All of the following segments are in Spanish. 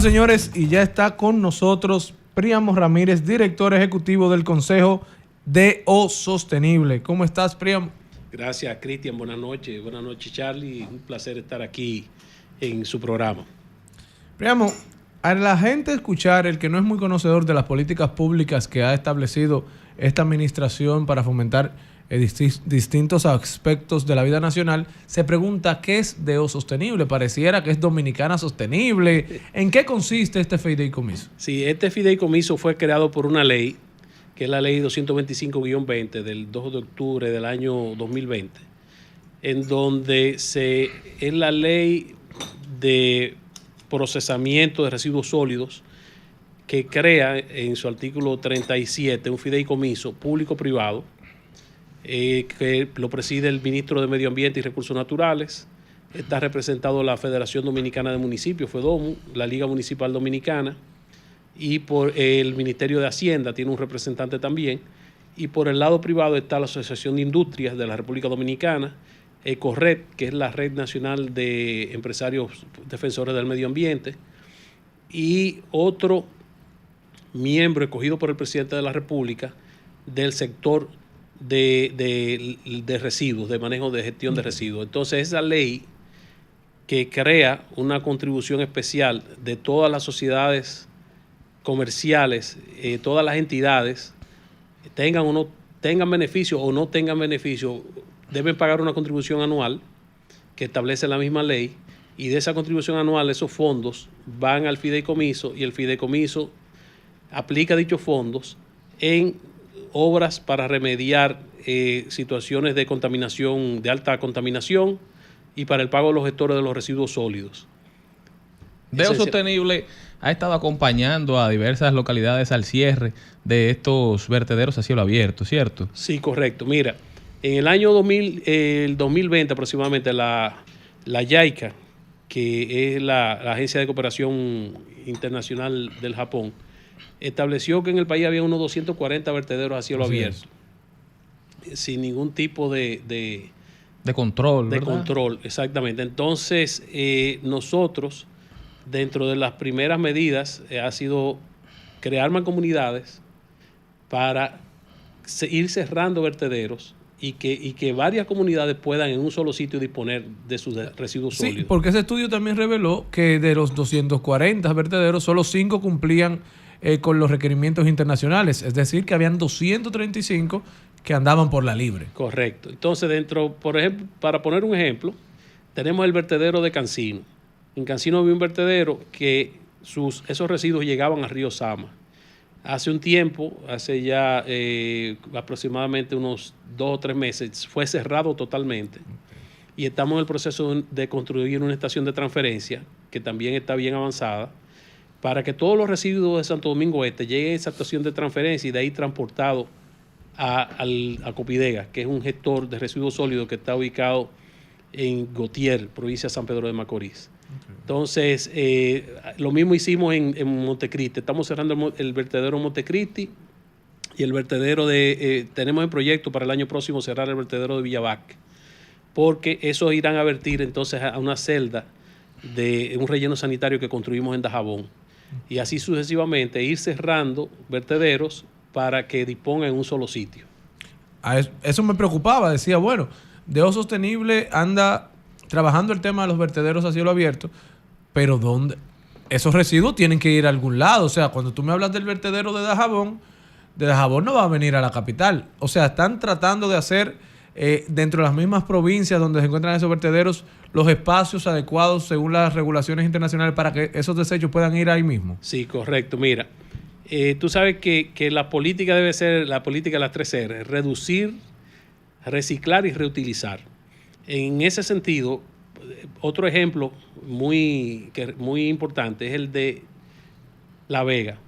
señores, y ya está con nosotros Príamo Ramírez, director ejecutivo del Consejo de O Sostenible. ¿Cómo estás, Príamo? Gracias, Cristian. Buenas noches. Buenas noches, Charlie. Un placer estar aquí en su programa. Príamo, a la gente escuchar, el que no es muy conocedor de las políticas públicas que ha establecido esta administración para fomentar distintos aspectos de la vida nacional, se pregunta qué es DO Sostenible. Pareciera que es Dominicana Sostenible. ¿En qué consiste este fideicomiso? Sí, este fideicomiso fue creado por una ley, que es la ley 225-20 del 2 de octubre del año 2020, en donde es la ley de procesamiento de residuos sólidos que crea en su artículo 37 un fideicomiso público-privado que lo preside el ministro de Medio Ambiente y Recursos Naturales. Está representado la Federación Dominicana de Municipios, FEDOMU, la Liga Municipal Dominicana, y por el Ministerio de Hacienda tiene un representante también, y por el lado privado está la Asociación de Industrias de la República Dominicana, ECORRED, que es la Red Nacional de Empresarios Defensores del Medio Ambiente, y otro miembro escogido por el presidente de la República del sector de residuos, de manejo de gestión de residuos. Entonces, esa ley que crea una contribución especial de todas las sociedades comerciales, todas las entidades, tengan beneficio o no tengan beneficio, deben pagar una contribución anual que establece la misma ley, y de esa contribución anual esos fondos van al fideicomiso, y el fideicomiso aplica dichos fondos en obras para remediar situaciones de contaminación, de alta contaminación, y para el pago de los gestores de los residuos sólidos. DO Sostenible ha estado acompañando a diversas localidades al cierre de estos vertederos a cielo abierto, ¿cierto? Sí, correcto. Mira, en el año 2020 aproximadamente, la JICA, que es la Agencia de Cooperación Internacional del Japón, estableció que en el país había unos 240 vertederos a cielo abierto, sin ningún tipo de control, de ¿verdad? control, exactamente. Entonces, nosotros, dentro de las primeras medidas, ha sido crear mancomunidades para ir cerrando vertederos y que varias comunidades puedan en un solo sitio disponer de sus residuos sólidos. Sí, porque ese estudio también reveló que de los 240 vertederos, solo 5 cumplían con los requerimientos internacionales, es decir, que habían 235 que andaban por la libre. Correcto. Entonces, por ejemplo, para poner un ejemplo, tenemos el vertedero de Cancino. En Cancino había un vertedero que esos residuos llegaban al río Sama. Hace un tiempo, hace ya aproximadamente unos 2 o 3 meses, fue cerrado totalmente. Y estamos en el proceso de construir una estación de transferencia, que también está bien avanzada, para que todos los residuos de Santo Domingo Este lleguen a esa estación de transferencia y de ahí transportados a Copidega, que es un gestor de residuos sólidos que está ubicado en Gautier, provincia de San Pedro de Macorís. Okay. Entonces, lo mismo hicimos en Montecristi. Estamos cerrando el vertedero Montecristi y el vertedero tenemos en proyecto para el año próximo cerrar el vertedero de Villavaque, porque esos irán a vertir entonces a una celda de un relleno sanitario que construimos en Dajabón. Y así sucesivamente ir cerrando vertederos para que dispongan en un solo sitio. Eso me preocupaba, decía, bueno, DO Sostenible anda trabajando el tema de los vertederos a cielo abierto, pero ¿dónde? Esos residuos tienen que ir a algún lado. O sea, cuando tú me hablas del vertedero de Dajabón no va a venir a la capital. O sea, están tratando de hacer dentro de las mismas provincias donde se encuentran esos vertederos los espacios adecuados según las regulaciones internacionales para que esos desechos puedan ir ahí mismo. Sí, correcto. Mira, tú sabes que la política debe ser la política de las 3 R: reducir, reciclar y reutilizar. En ese sentido, otro ejemplo muy importante es el de La Vega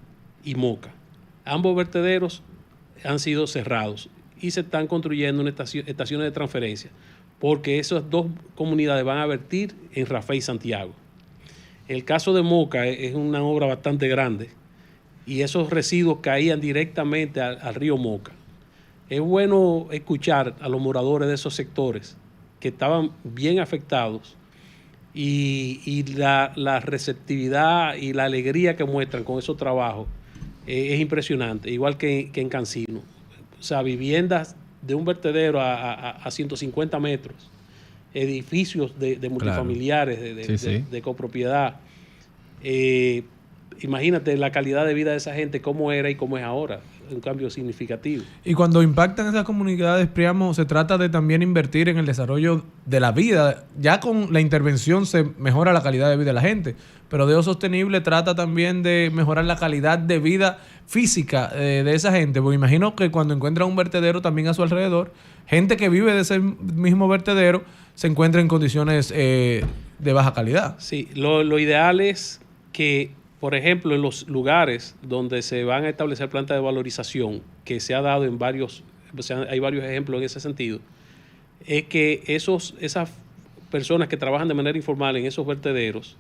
y Moca. Ambos vertederos han sido cerrados y se están construyendo estaciones de transferencia, porque esas 2 comunidades van a vertir en Rafael y Santiago. El caso de Moca es una obra bastante grande y esos residuos caían directamente al río Moca. Es bueno escuchar a los moradores de esos sectores que estaban bien afectados y la receptividad y la alegría que muestran con esos trabajos es impresionante, igual que en Cancino. O sea, viviendas de un vertedero a 150 metros, edificios de multifamiliares, de copropiedad. Imagínate la calidad de vida de esa gente, cómo era y cómo es ahora. Un cambio significativo. Y cuando impactan esas comunidades, Priamo, se trata de también invertir en el desarrollo de la vida. Ya con la intervención se mejora la calidad de vida de la gente, pero Deo Sostenible trata también de mejorar la calidad de vida física de esa gente. Porque imagino que cuando encuentran un vertedero también a su alrededor, gente que vive de ese mismo vertedero se encuentra en condiciones de baja calidad. Sí, lo ideal es que, por ejemplo, en los lugares donde se van a establecer plantas de valorización, que se ha dado en varios, o sea, hay varios ejemplos en ese sentido, es que esas personas que trabajan de manera informal en esos vertederos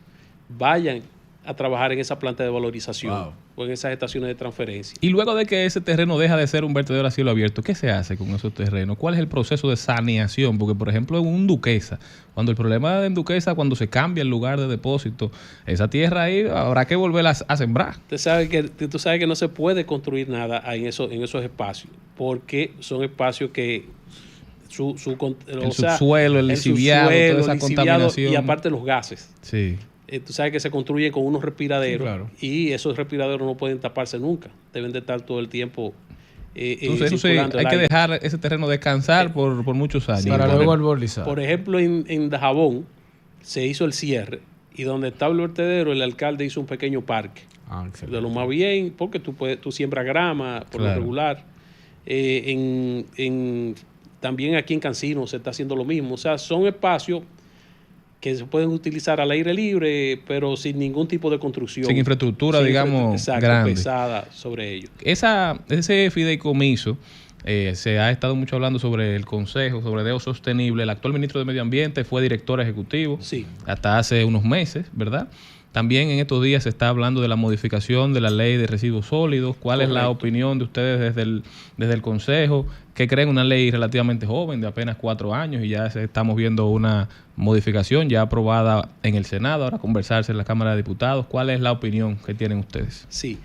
vayan a trabajar en esa planta de valorización o en esas estaciones de transferencia. Y luego de que ese terreno deja de ser un vertedero a cielo abierto, ¿qué se hace con esos terrenos? ¿Cuál es el proceso de saneación? Porque, por ejemplo, en un Duquesa, cuando el problema en Duquesa, cuando se cambia el lugar de depósito, esa tierra ahí habrá que volverla a sembrar. Tú sabes que no se puede construir nada en esos espacios, porque son espacios que el subsuelo, el lixiviado, toda esa contaminación. Y aparte los gases. Sí. Tú sabes que se construyen con unos respiraderos, sí, claro. Y esos respiraderos no pueden taparse nunca. Deben de estar todo el tiempo entonces hay que dejar ese terreno descansar por muchos años. Sí, para luego arborizar. Por ejemplo, en Dajabón se hizo el cierre y donde estaba el vertedero, el alcalde hizo un pequeño parque. De lo más bien, porque tú siembras grama por lo regular. También aquí en Cancino se está haciendo lo mismo. O sea, son espacios que se pueden utilizar al aire libre, pero sin ningún tipo de construcción. Sin infraestructura, digamos, grande. Pesada sobre ellos. Ese fideicomiso, se ha estado mucho hablando sobre el Consejo, sobre Deo Sostenible. El actual ministro de Medio Ambiente fue director ejecutivo hasta hace unos meses, ¿verdad? También en estos días se está hablando de la modificación de la ley de residuos sólidos. ¿Cuál es la opinión de ustedes desde el Consejo? ¿Qué creen? Una ley relativamente joven, de apenas 4 años, y ya estamos viendo una modificación ya aprobada en el Senado, ahora conversarse en la Cámara de Diputados. ¿Cuál es la opinión que tienen ustedes? Sí.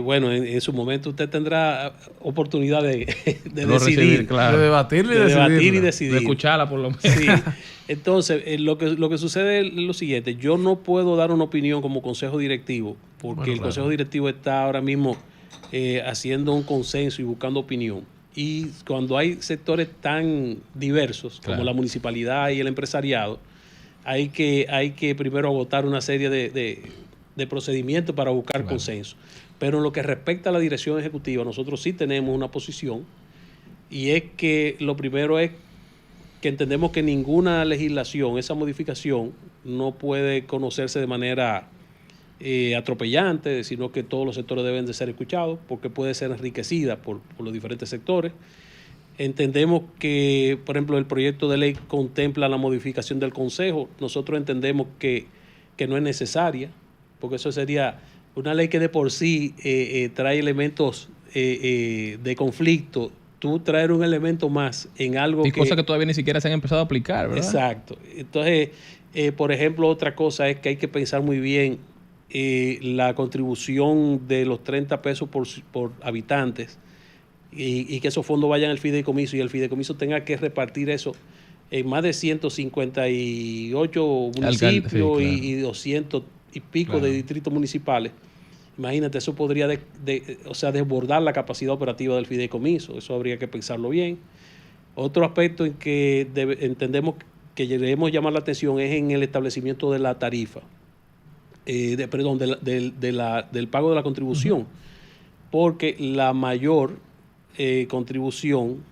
Bueno, en su momento usted tendrá oportunidad de decidir. Claro. De debatir y decidir. De escucharla por lo menos. Sí. Entonces, lo que sucede es lo siguiente. Yo no puedo dar una opinión como consejo directivo, porque el consejo directivo está ahora mismo haciendo un consenso y buscando opinión. Y cuando hay sectores tan diversos como la municipalidad y el empresariado, hay que primero agotar una serie de procedimientos para buscar consenso. Pero en lo que respecta a la dirección ejecutiva, nosotros sí tenemos una posición, y es que lo primero es que entendemos que ninguna legislación, esa modificación, no puede conocerse de manera atropellante, sino que todos los sectores deben de ser escuchados, porque puede ser enriquecida por los diferentes sectores. Entendemos que, por ejemplo, el proyecto de ley contempla la modificación del Consejo. Nosotros entendemos que no es necesaria, porque eso sería una ley que de por sí trae elementos de conflicto. Tú traer un elemento más en algo y cosas que todavía ni siquiera se han empezado a aplicar, ¿verdad? Exacto. Entonces, por ejemplo, otra cosa es que hay que pensar muy bien la contribución de los 30 pesos por habitantes y que esos fondos vayan al fideicomiso, y el fideicomiso tenga que repartir eso en más de 158 municipios y 200 y pico de distritos municipales. Imagínate, eso podría desbordar la capacidad operativa del fideicomiso. Eso habría que pensarlo bien. Otro aspecto en que entendemos que debemos llamar la atención es en el establecimiento de la tarifa, del pago de la contribución, porque la mayor contribución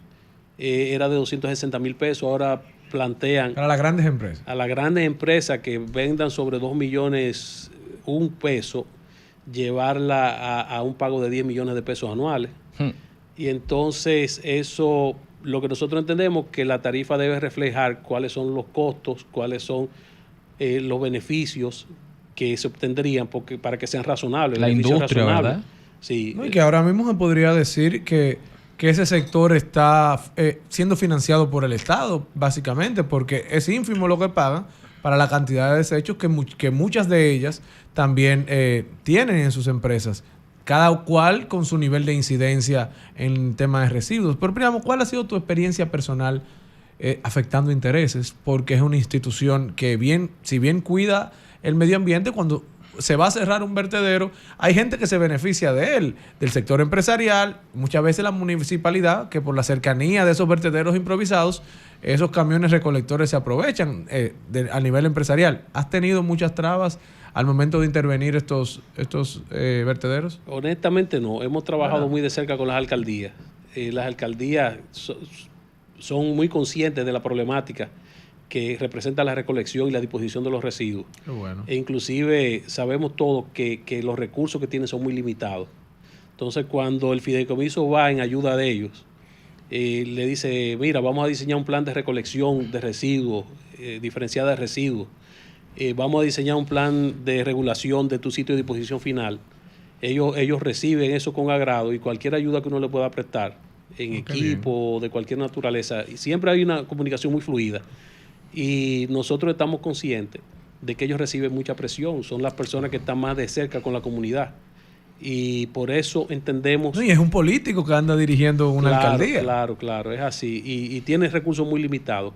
era de 260,000 pesos, ahora plantean para las grandes empresas. A las grandes empresas que vendan sobre 2 millones un peso, llevarla a un pago de 10 millones de pesos anuales. Y entonces eso, lo que nosotros entendemos que la tarifa debe reflejar cuáles son los costos, cuáles son los beneficios que se obtendrían, para que sean razonables. La industria, ¿verdad? Sí. No, y que ahora mismo se podría decir que que ese sector está siendo financiado por el Estado, básicamente, porque es ínfimo lo que pagan para la cantidad de desechos que muchas de ellas también tienen en sus empresas, cada cual con su nivel de incidencia en temas de residuos. Pero, Príamo, ¿cuál ha sido tu experiencia personal afectando intereses? Porque es una institución que si bien cuida el medio ambiente, cuando se va a cerrar un vertedero, hay gente que se beneficia de él, del sector empresarial, muchas veces la municipalidad, que por la cercanía de esos vertederos improvisados, esos camiones recolectores se aprovechan a nivel empresarial. ¿Has tenido muchas trabas al momento de intervenir estos vertederos? Honestamente no, hemos trabajado muy de cerca con las alcaldías. Las alcaldías son muy conscientes de la problemática que representa la recolección y la disposición de los residuos. Qué bueno. E inclusive sabemos todos que los recursos que tienen son muy limitados. Entonces, cuando el fideicomiso va en ayuda de ellos, le dice, mira, vamos a diseñar un plan de recolección de residuos, diferenciada de residuos, vamos a diseñar un plan de regulación de tu sitio de disposición final. Ellos reciben eso con agrado, y cualquier ayuda que uno le pueda prestar en equipo, de cualquier naturaleza, y siempre hay una comunicación muy fluida. Y nosotros estamos conscientes de que ellos reciben mucha presión, son las personas que están más de cerca con la comunidad. Y por eso entendemos... No, y es un político que anda dirigiendo una alcaldía. Claro, es así. Y tiene recursos muy limitados.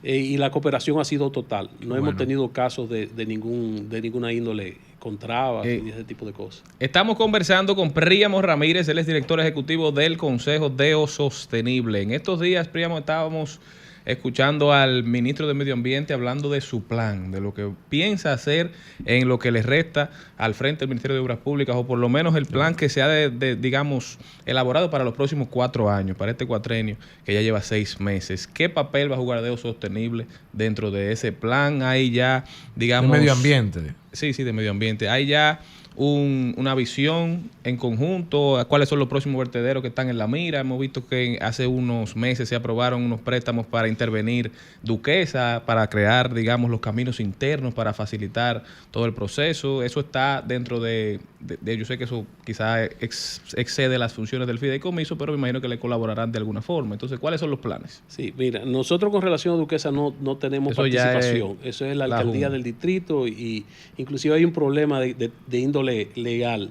Y la cooperación ha sido total. No hemos tenido casos de ninguna índole con trabas y ese tipo de cosas. Estamos conversando con Príamo Ramírez, él es director ejecutivo del Consejo Deo Sostenible. En estos días, Príamo, estábamos escuchando al ministro de Medio Ambiente hablando de su plan, de lo que piensa hacer en lo que le resta al frente del Ministerio de Obras Públicas, o por lo menos el plan que se ha, digamos, elaborado para los próximos 4 años, para este cuatrenio que ya lleva 6 meses. ¿Qué papel va a jugar Deo Sostenible dentro de ese plan? Hay ya, digamos... De medio ambiente. Sí, de medio ambiente. Hay ya una visión en conjunto a cuáles son los próximos vertederos que están en la mira. Hemos visto que hace unos meses se aprobaron unos préstamos para intervenir Duquesa, para crear, digamos, los caminos internos para facilitar todo el proceso. Eso está dentro de yo sé que eso quizás excede las funciones del fideicomiso, pero me imagino que le colaborarán de alguna forma. Entonces, ¿cuáles son los planes? Sí, mira, nosotros con relación a Duquesa no tenemos eso participación. Eso es la alcaldía del distrito, y inclusive hay un problema de índole legal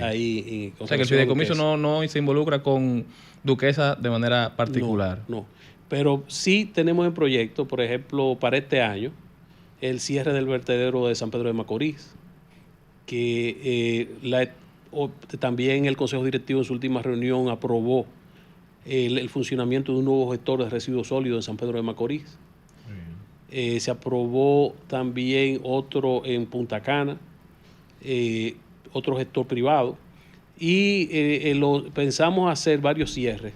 ahí. O sea, que el fideicomiso no se involucra con Duquesa de manera particular. No, pero sí tenemos en proyecto, por ejemplo, para este año, el cierre del vertedero de San Pedro de Macorís, que también el Consejo Directivo en su última reunión aprobó el funcionamiento de un nuevo gestor de residuos sólidos en San Pedro de Macorís. Se aprobó también otro en Punta Cana, otro gestor privado, y pensamos hacer varios cierres.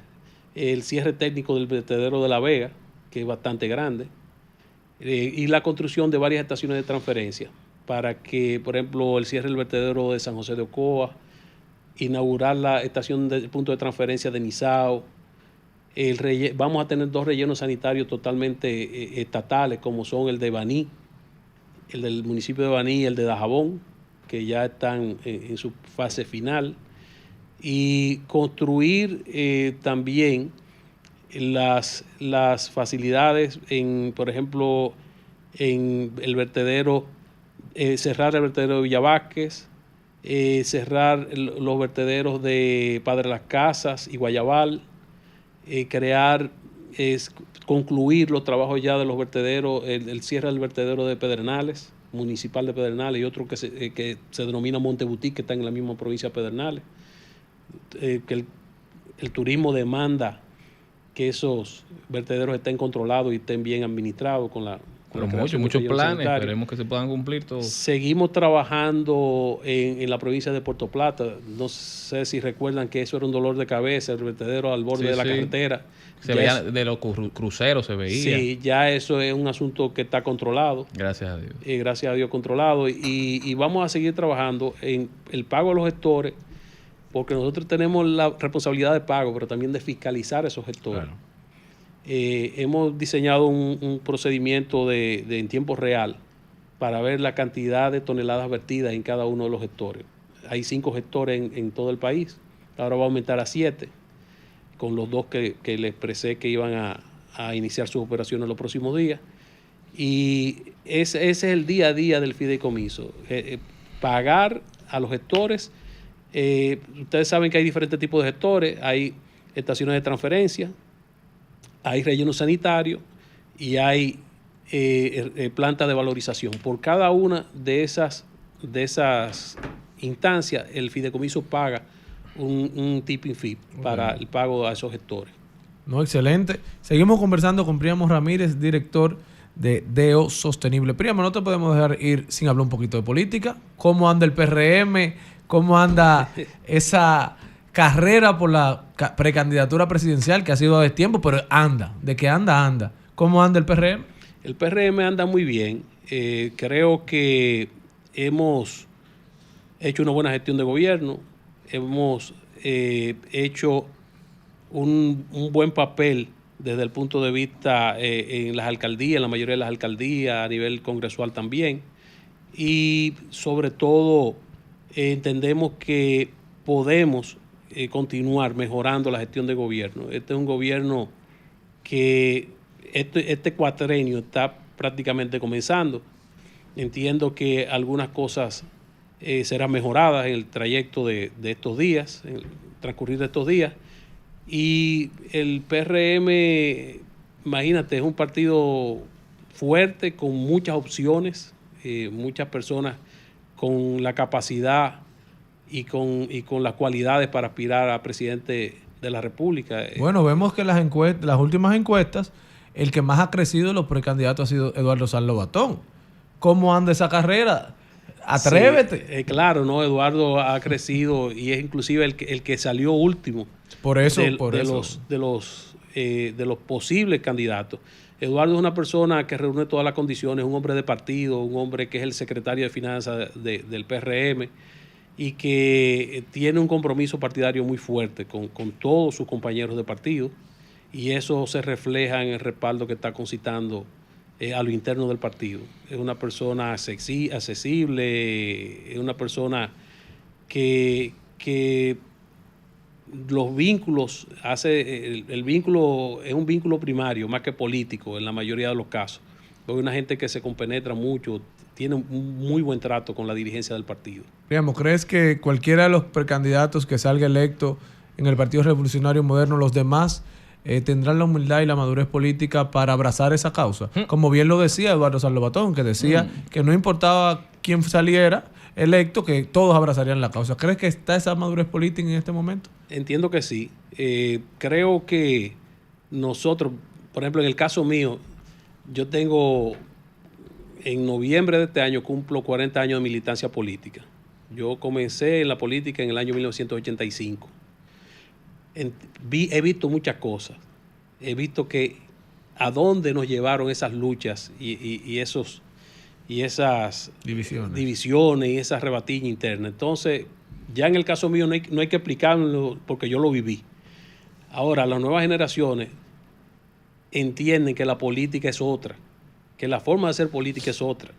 El cierre técnico del vertedero de La Vega, que es bastante grande, y la construcción de varias estaciones de transferencia para que, por ejemplo, el cierre del vertedero de San José de Ocoa, inaugurar la estación del punto de transferencia de Nizao. Vamos a tener 2 rellenos sanitarios totalmente estatales, como son el de Baní, el del municipio de Baní y el de Dajabón, que ya están en su fase final, y construir también las facilidades, por ejemplo, en el vertedero, cerrar el vertedero de Villa Vázquez, cerrar los vertederos de Padre Las Casas y Guayabal, concluir los trabajos ya de los vertederos, el cierre del vertedero de Pedernales, municipal de Pedernales, y otro que se denomina Montebutic, que está en la misma provincia de Pedernales. Que el turismo demanda que esos vertederos estén controlados y estén bien administrados con muchos planes, esperemos que se puedan cumplir todos. Seguimos trabajando en la provincia de Puerto Plata. No sé si recuerdan que eso era un dolor de cabeza, el vertedero al borde de la carretera. Se veía de los cruceros, se veía. Sí, ya eso es un asunto que está controlado. Gracias a Dios. Gracias a Dios controlado. Y vamos a seguir trabajando en el pago de los gestores, porque nosotros tenemos la responsabilidad de pago, pero también de fiscalizar esos gestores. Claro. Hemos diseñado un procedimiento en tiempo real para ver la cantidad de toneladas vertidas en cada uno de los gestores. Hay 5 gestores en todo el país, ahora va a aumentar a 7. con los dos que le expresé que iban a iniciar sus operaciones los próximos días. Y ese es el día a día del fideicomiso. Pagar a los gestores. Ustedes saben que hay diferentes tipos de gestores. Hay estaciones de transferencia, hay relleno sanitario y hay plantas de valorización. Por cada una de esas instancias, el fideicomiso paga un tipping fee para el pago a esos gestores. No, excelente. Seguimos conversando con Príamo Ramírez, director de DEO Sostenible. Príamo, no te podemos dejar ir sin hablar un poquito de política. ¿Cómo anda el PRM? ¿Cómo anda esa carrera por la precandidatura presidencial que ha sido de tiempo, pero anda? ¿De qué anda? Anda. ¿Cómo anda el PRM? El PRM anda muy bien. Creo que hemos hecho una buena gestión de gobierno. Hemos hecho un buen papel desde el punto de vista en las alcaldías, en la mayoría de las alcaldías, a nivel congresual también. Y sobre todo entendemos que podemos continuar mejorando la gestión de gobierno. Este es un gobierno que este cuatrenio está prácticamente comenzando. Entiendo que algunas cosas serán mejoradas en el trayecto de estos días, en el transcurrir de estos días. Y el PRM, imagínate, es un partido fuerte, con muchas opciones, muchas personas con la capacidad y con las cualidades para aspirar a presidente de la República. Bueno, vemos que las últimas encuestas, el que más ha crecido en los precandidatos ha sido Eduardo San Lobatón. ¿Cómo anda esa carrera? Atrévete. Sí, claro, ¿no? Eduardo ha crecido y es inclusive el que salió último. Por eso, de los posibles candidatos. Eduardo es una persona que reúne todas las condiciones, un hombre de partido, un hombre que es el secretario de Finanzas del PRM y que tiene un compromiso partidario muy fuerte con todos sus compañeros de partido, y eso se refleja en el respaldo que está concitando a lo interno del partido. Es una persona accesible, es una persona que los vínculos el vínculo es un vínculo primario más que político en la mayoría de los casos. Es una gente que se compenetra mucho, tiene un muy buen trato con la dirigencia del partido. Príamo, ¿crees que cualquiera de los precandidatos que salga electo en el Partido Revolucionario Moderno, los demás tendrán la humildad y la madurez política para abrazar esa causa? Como bien lo decía Eduardo San Lobatón, que decía que no importaba quién saliera electo, que todos abrazarían la causa. ¿Crees que está esa madurez política en este momento? Entiendo que sí. Creo que nosotros, por ejemplo, en el caso mío, yo tengo, en noviembre de este año, cumplo 40 años de militancia política. Yo comencé en la política en el año 1985. He visto muchas cosas. He visto que a dónde nos llevaron esas luchas y esas divisiones y esas rebatiñas internas. Entonces, ya en el caso mío no hay que explicarlo porque yo lo viví. Ahora, las nuevas generaciones entienden que la política es otra, que la forma de hacer política es otra,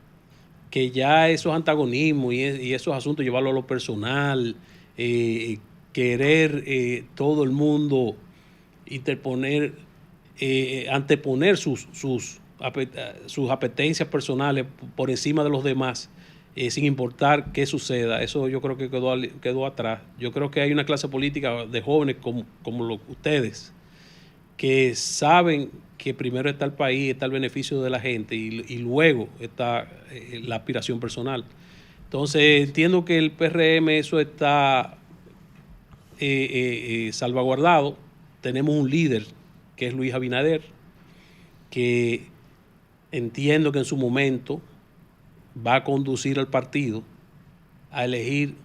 que ya esos antagonismos y esos asuntos, llevarlo a lo personal, querer todo el mundo anteponer sus apetencias personales por encima de los demás, sin importar qué suceda. Eso yo creo que quedó atrás. Yo creo que hay una clase política de jóvenes como ustedes, que saben que primero está el país, está el beneficio de la gente y luego está la aspiración personal. Entonces entiendo que el PRM eso está salvaguardado. Tenemos un líder que es Luis Abinader, que entiendo que en su momento va a conducir al partido a elegir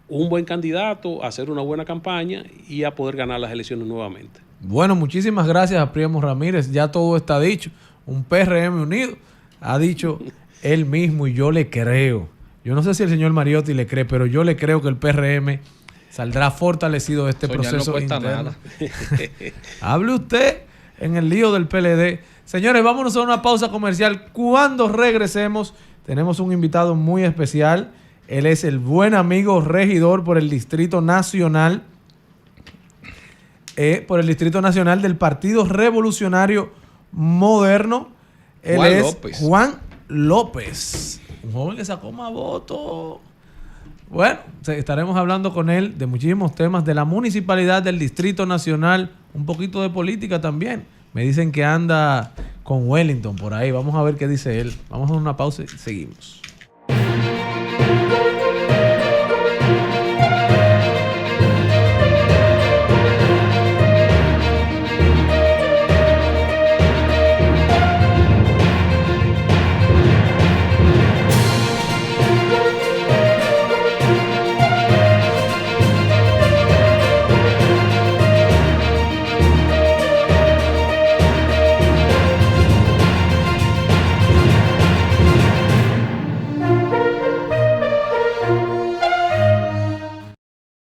un buen candidato, a hacer una buena campaña y a poder ganar las elecciones nuevamente. Bueno, muchísimas gracias a Príamo Ramírez. Ya todo está dicho. Un PRM unido. Ha dicho él mismo y yo le creo. Yo no sé si el señor Mariotti le cree, pero yo le creo que el PRM saldrá fortalecido de este proceso. No cuesta interno. nada. Hable usted en el lío del PLD. Señores, vámonos a una pausa comercial. Cuando regresemos, tenemos un invitado muy especial. Él es el buen amigo regidor por el Distrito Nacional, por el Distrito Nacional del Partido Revolucionario Moderno. Él es Juan López, un joven que sacó más votos. Bueno, estaremos hablando con él de muchísimos temas de la municipalidad del Distrito Nacional, un poquito de política también. Me dicen que anda con Wellington por ahí. Vamos a ver qué dice él. Vamos a una pausa y seguimos.